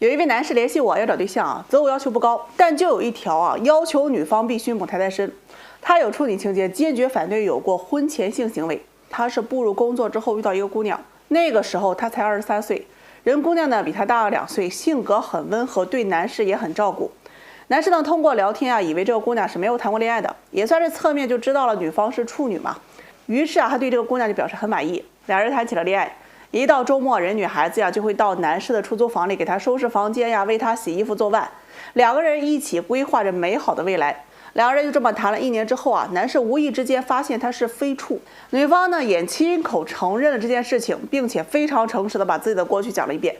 有一位男士联系我要找对象啊，择偶要求不高，但就有一条啊，要求女方必须母胎单身。他有处女情节，坚决反对有过婚前性行为。他是步入工作之后遇到一个姑娘，那个时候他才23岁，人姑娘呢比他大了2岁，性格很温和，对男士也很照顾。男士呢通过聊天啊，以为这个姑娘是没有谈过恋爱的，也算是侧面就知道了女方是处女嘛。于是啊，他对这个姑娘就表示很满意，两人谈起了恋爱。一到周末，人女孩子呀就会到男士的出租房里给他收拾房间呀，为他洗衣服做饭，两个人一起规划着美好的未来。两个人就这么谈了1年之后啊，男士无意之间发现他是非处，女方呢也亲口承认了这件事情，并且非常诚实的把自己的过去讲了一遍。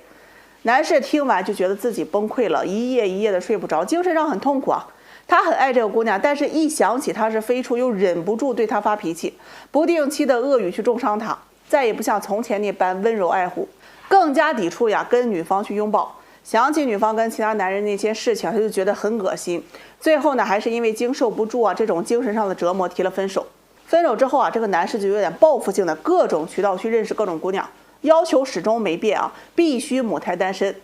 男士听完就觉得自己崩溃了，一夜一夜的睡不着，精神上很痛苦啊。他很爱这个姑娘，但是一想起她是非处，又忍不住对她发脾气，不定期的恶语去重伤她，再也不像从前那般温柔爱护，更加抵触呀跟女方去拥抱。想起女方跟其他男人那些事情，他就觉得很恶心。最后呢，还是因为经受不住啊这种精神上的折磨，提了分手。分手之后啊，这个男士就有点报复性的各种渠道去认识各种姑娘，要求始终没变啊，必须母胎单身。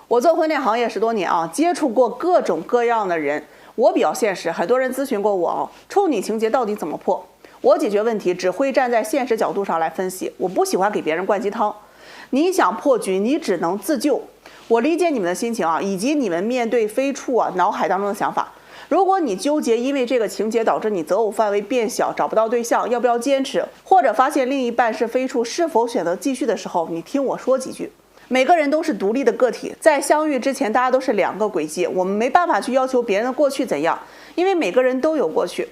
我做婚恋行业10多年啊，接触过各种各样的人。我比较现实，很多人咨询过我啊，处女情节到底怎么破？我解决问题只会站在现实角度上来分析，我不喜欢给别人灌鸡汤。你想破局，你只能自救。我理解你们的心情啊，以及你们面对非处啊脑海当中的想法。如果你纠结因为这个情节导致你择偶范围变小，找不到对象，要不要坚持？或者发现另一半是非处，是否选择继续的时候，你听我说几句。每个人都是独立的个体，在相遇之前，大家都是2个轨迹，我们没办法去要求别人的过去怎样，因为每个人都有过去。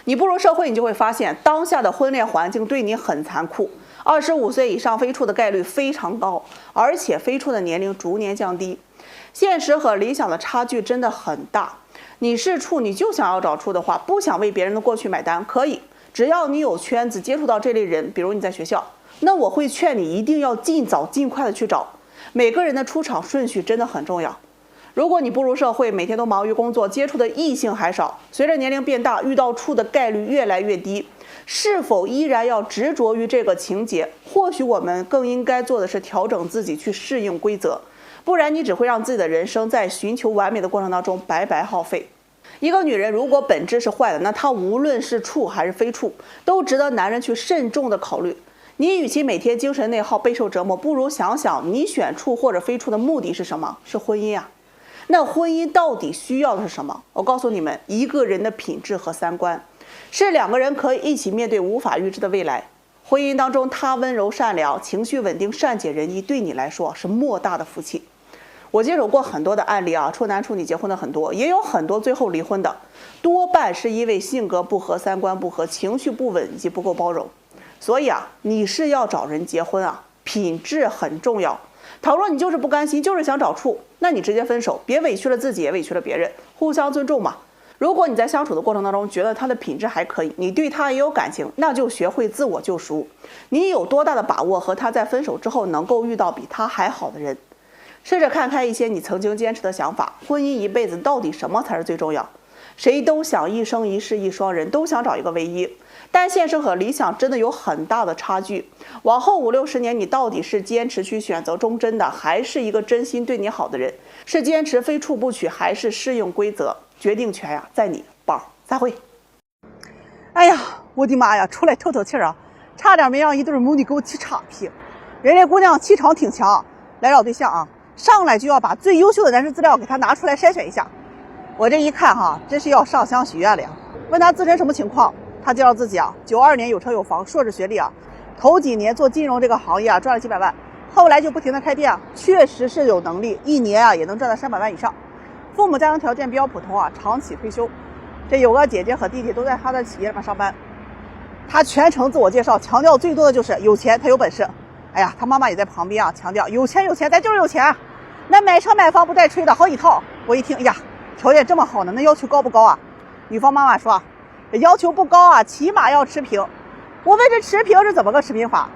你步入社会，你就会发现当下的婚恋环境对你很残酷。25岁以上非处的概率非常高，而且非处的年龄逐年降低，现实和理想的差距真的很大。你是处，你就想要找处的话，不想为别人的过去买单，可以，只要你有圈子接触到这类人，比如你在学校，那我会劝你一定要尽早尽快的去找。每个人的出场顺序真的很重要。如果你步入社会，每天都忙于工作，接触的异性还少，随着年龄变大，遇到处的概率越来越低，是否依然要执着于这个情节？或许我们更应该做的是调整自己，去适应规则，不然你只会让自己的人生在寻求完美的过程当中白白耗费。一个女人如果本质是坏的，那她无论是处还是非处，都值得男人去慎重的考虑。你与其每天精神内耗备受折磨，不如想想你选处或者非处的目的是什么？是婚姻啊。那婚姻到底需要的是什么？我告诉你们，一个人的品质和3观，是2个人可以一起面对无法预知的未来。婚姻当中，他温柔善良，情绪稳定，善解人意，对你来说是莫大的福气。我接手过很多的案例啊，处男处女结婚的很多，也有很多最后离婚的，多半是因为性格不合、3观不合、情绪不稳以及不够包容。所以啊，你是要找人结婚啊，品质很重要。倘若你就是不甘心，就是想找处，那你直接分手，别委屈了自己，也委屈了别人，互相尊重嘛。如果你在相处的过程当中觉得他的品质还可以，你对他也有感情，那就学会自我救赎。你有多大的把握和他在分手之后能够遇到比他还好的人？试着看开一些你曾经坚持的想法，婚姻一辈子到底什么才是最重要？谁都想一生一世一双人，都想找一个唯一，但现实和理想真的有很大的差距。往后5、60年，你到底是坚持去选择忠贞的，还是一个真心对你好的人？是坚持非处不娶，还是适应规则？决定权呀，在你。宝，再会。哎呀，我的妈呀，出来透透气啊，差点没让一对母女给我气岔劈。人家姑娘气场挺强，来找对象啊，上来就要把最优秀的男士资料给他拿出来筛选一下。我这一看哈，真是要上香许愿了呀。问他自身什么情况，他介绍自己啊，92年有车有房，硕士学历啊，头几年做金融这个行业啊，赚了几百万，后来就不停的开店啊，确实是有能力，一年啊也能赚到300万以上。父母家庭条件比较普通啊，长期退休。这有个姐姐和弟弟都在他的企业里面上班。他全程自我介绍，强调最多的就是有钱，他有本事。哎呀，他妈妈也在旁边啊，强调有钱有钱，咱就是有钱。那买车买房不带吹的，好几套。我一听，哎呀，条件这么好呢，那要求高不高啊？女方妈妈说，要求不高啊，起码要持平。我问这持平是怎么个持平法？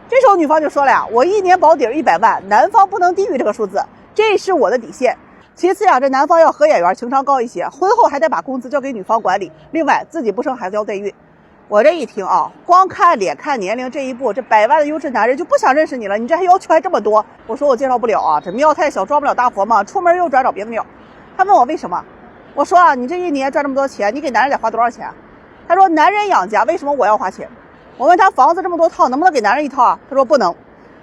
这时候女方就说了呀，我1年保底100万，男方不能低于这个数字，这是我的底线。其次呀，这男方要合眼缘，情商高一些，婚后还得把工资交给女方管理，另外自己不生孩子要代孕。我这一听啊，光看脸看年龄这一步，这100万的优质男人就不想认识你了，你这还要求还这么多。我说我介绍不了啊，这庙太小装不了大佛嘛，出门右转找别的庙。他问我为什么，我说啊，你这一年赚这么多钱，你给男人得花多少钱？他说男人养家，为什么我要花钱？我问他房子这么多套，能不能给男人一套啊？他说不能。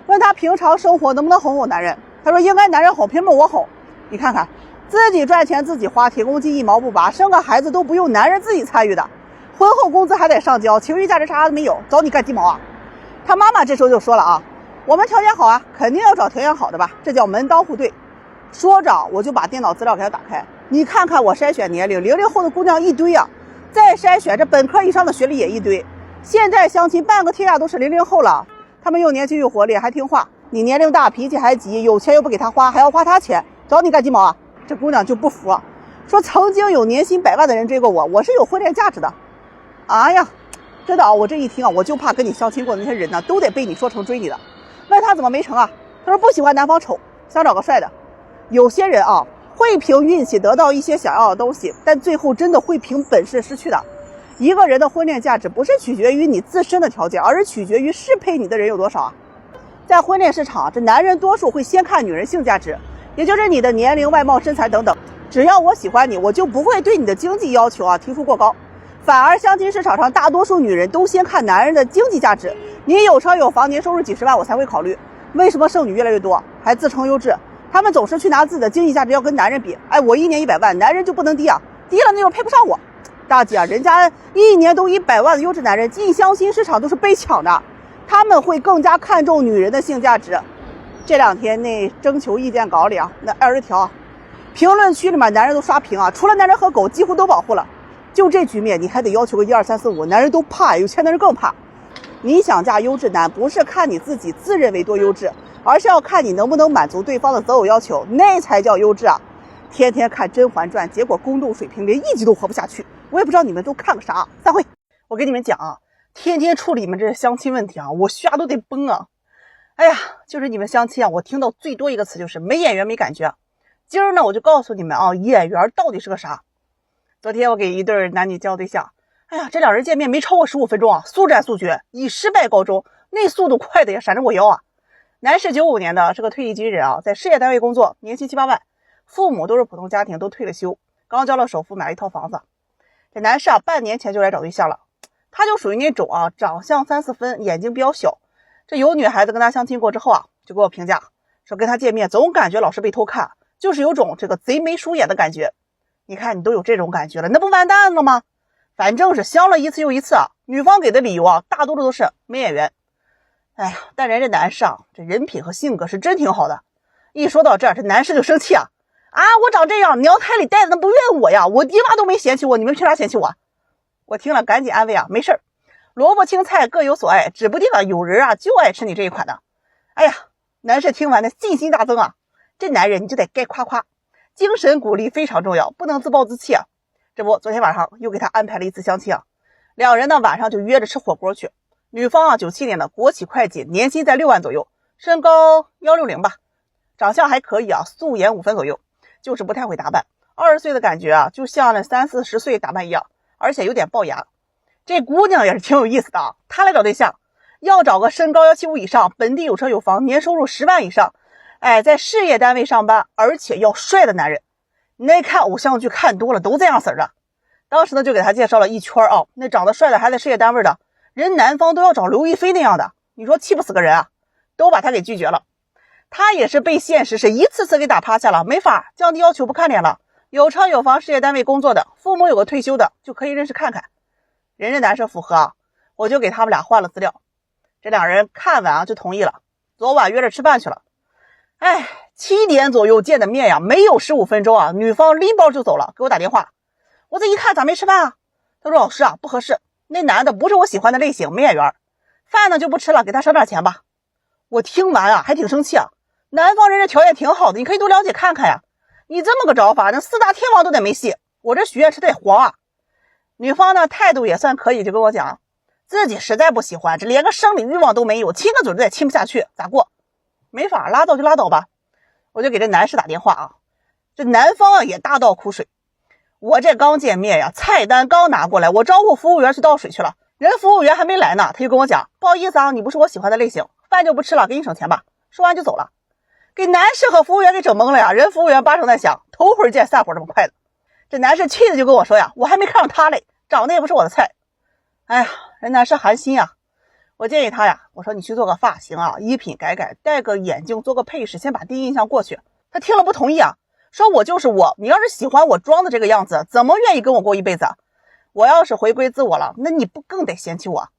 问他平常生活能不能哄男人？他说应该男人哄，凭什么我哄？你看看，自己赚钱自己花，铁公鸡一毛不拔，生个孩子都不用男人自己参与的，婚后工资还得上交，情绪价值啥都没有，找你干鸡毛啊？他妈妈这时候就说了啊，我们条件好啊，肯定要找条件好的吧，这叫门当户对。说着我就把电脑资料给他打开，你看看我筛选年龄，00后的姑娘一堆啊，再筛选这本科以上的学历也一堆。现在相亲半个天下都是00后了，他们又年轻又活力还听话，你年龄大脾气还急，有钱又不给他花，还要花他钱，找你干鸡毛啊？这姑娘就不服，说曾经有年薪100万的人追过我，我是有婚恋价值的。哎呀，真的啊，我这一听啊，我就怕跟你相亲过的那些人呢，都得被你说成追你的。问他怎么没成啊？他说不喜欢男方丑，想找个帅的。有些人啊，会凭运气得到一些想要的东西，但最后真的会凭本事失去的。一个人的婚恋价值不是取决于你自身的条件，而是取决于适配你的人有多少啊。在婚恋市场，这男人多数会先看女人性价值，也就是你的年龄、外貌、身材等等。只要我喜欢你，我就不会对你的经济要求提出过高。反而相亲市场上大多数女人都先看男人的经济价值，你有车有房，年收入几十万我才会考虑。为什么剩女越来越多，还自称优质？他们总是去拿自己的经济价值要跟男人比。哎，我一年100万，男人就不能低啊？低了那就配不上我。大姐啊，人家一年都100万的优质男人进相亲市场都是被抢的，他们会更加看重女人的性价值。这2天那征求意见稿里啊，那20条，评论区里面男人都刷屏啊，除了男人和狗几乎都保护了。就这局面，你还得要求个1、2、3、4、5，男人都怕，有钱男人更怕。你想嫁优质男，不是看你自己自认为多优质，而是要看你能不能满足对方的择偶要求，那才叫优质啊！天天看《甄嬛传》，结果宫斗水平连1集都活不下去。我也不知道你们都看个啥。散会。我跟你们讲啊，天天处理你们这些相亲问题啊，我瞎都得崩啊！哎呀，就是你们相亲啊，我听到最多一个词就是没眼缘没感觉。今儿呢，我就告诉你们啊，眼缘到底是个啥。昨天我给一对男女交对象，哎呀，这2人见面没超过15分钟啊，速战速决，以失败告终，那速度快的也闪着我腰啊。男是95年的，是个退役军人啊，在事业单位工作，年薪7、8万，父母都是普通家庭，都退了休，刚交了首付买了一套房子。这男士啊，半年前就来找对象了，他就属于那种啊，长相3、4分，眼睛比较小。这有女孩子跟他相亲过之后啊，就给我评价说，跟他见面总感觉老是被偷看，就是有种这个贼眉鼠眼的感觉。你看你都有这种感觉了，那不完蛋了吗？反正是相了一次又一次啊，女方给的理由啊，大多数都是没眼缘。哎呀，但人家男士啊，这人品和性格是真挺好的。一说到这儿，这男士就生气啊！啊，我长这样，娘胎里带的那不怨我呀，我爹妈都没嫌弃我，你们凭啥嫌弃我？我听了赶紧安慰啊，没事儿，萝卜青菜各有所爱，指不定啊，有人啊就爱吃你这一款的。哎呀，男士听完的信心大增啊，这男人你就得该夸夸，精神鼓励非常重要，不能自暴自弃啊。这不，昨天晚上又给他安排了一次相亲啊，2人呢晚上就约着吃火锅去。女方啊97年的，国企会计，年薪在6万左右，身高160吧，长相还可以啊，素颜5分左右，就是不太会打扮。20岁的感觉啊，就像那30、40岁打扮一样，而且有点龅牙。这姑娘也是挺有意思的啊，她来找对象，要找个身高175以上，本地有车有房，年收入10万以上，哎，在事业单位上班，而且要帅的男人。你那看偶像剧看多了，都这样式儿的。当时呢，就给他介绍了一圈啊，那长得帅的还在事业单位的，人男方都要找刘亦菲那样的，你说气不死个人啊？都把他给拒绝了。他也是被现实是一次次给打趴下了，没法，降低要求不看脸了。有车有房，事业单位工作的，父母有个退休的，就可以认识看看。人家男生符合啊，我就给他们俩换了资料。这2人看完啊就同意了，昨晚约着吃饭去了。哎，7点左右见的面呀，没有15分钟啊，女方拎包就走了，给我打电话。我这一看咋没吃饭啊？他说老师啊，不合适，那男的不是我喜欢的类型，没眼缘，饭呢就不吃了，给他省点钱吧。我听完啊还挺生气啊，男方人这条件挺好的，你可以多了解看看呀。你这么个找法，那4大天王都得没戏，我这许愿池得黄啊。女方呢态度也算可以，就跟我讲自己实在不喜欢，这连个生理欲望都没有，亲个嘴都也亲不下去，咋过？没法，拉倒就拉倒吧。我就给这男士打电话啊，这男方啊也大倒苦水。我这刚见面呀，菜单刚拿过来，我招呼服务员去倒水去了，人服务员还没来呢，他就跟我讲，不好意思啊，你不是我喜欢的类型，饭就不吃了，给你省钱吧。说完就走了，给男士和服务员给整懵了呀。人服务员八成在想，头回见散伙这么快的。这男士气的就跟我说呀，我还没看上他嘞，长得也不是我的菜。哎呀，人男士寒心呀。我建议他呀，我说你去做个发型啊，衣品改改，戴个眼镜，做个配饰，先把第一印象过去。他听了不同意啊，说我就是我，你要是喜欢我装的这个样子，怎么愿意跟我过一辈子？我要是回归自我了，那你不更得嫌弃我？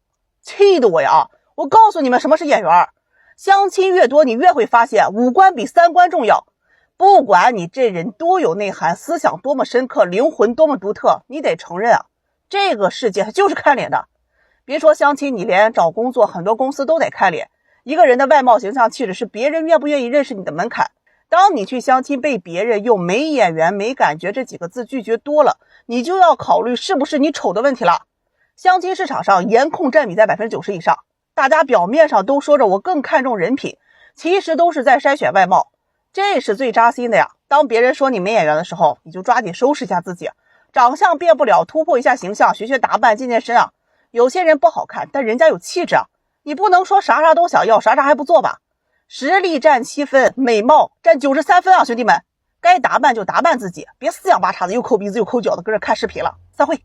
气得我呀！我告诉你们什么是眼缘，相亲越多，你越会发现五官比三观重要。不管你这人多有内涵，思想多么深刻，灵魂多么独特，你得承认啊，这个世界就是看脸的。别说相亲，你连找工作，很多公司都得看脸。一个人的外貌、形象、气质是别人愿不愿意认识你的门槛。当你去相亲被别人用没眼缘、没感觉这几个字拒绝多了，你就要考虑是不是你丑的问题了。相亲市场上颜控占比在 90% 以上，大家表面上都说着我更看重人品，其实都是在筛选外貌，这是最扎心的呀。当别人说你没眼缘的时候，你就抓紧收拾一下自己，长相变不了，突破一下形象，学学打扮，健健身啊。有些人不好看，但人家有气质啊，你不能说啥啥都想要，啥啥还不做吧。实力占7分，美貌占93分啊，兄弟们，该打扮就打扮自己，别四仰八叉的又抠鼻子又抠脚的跟着看视频了。散会。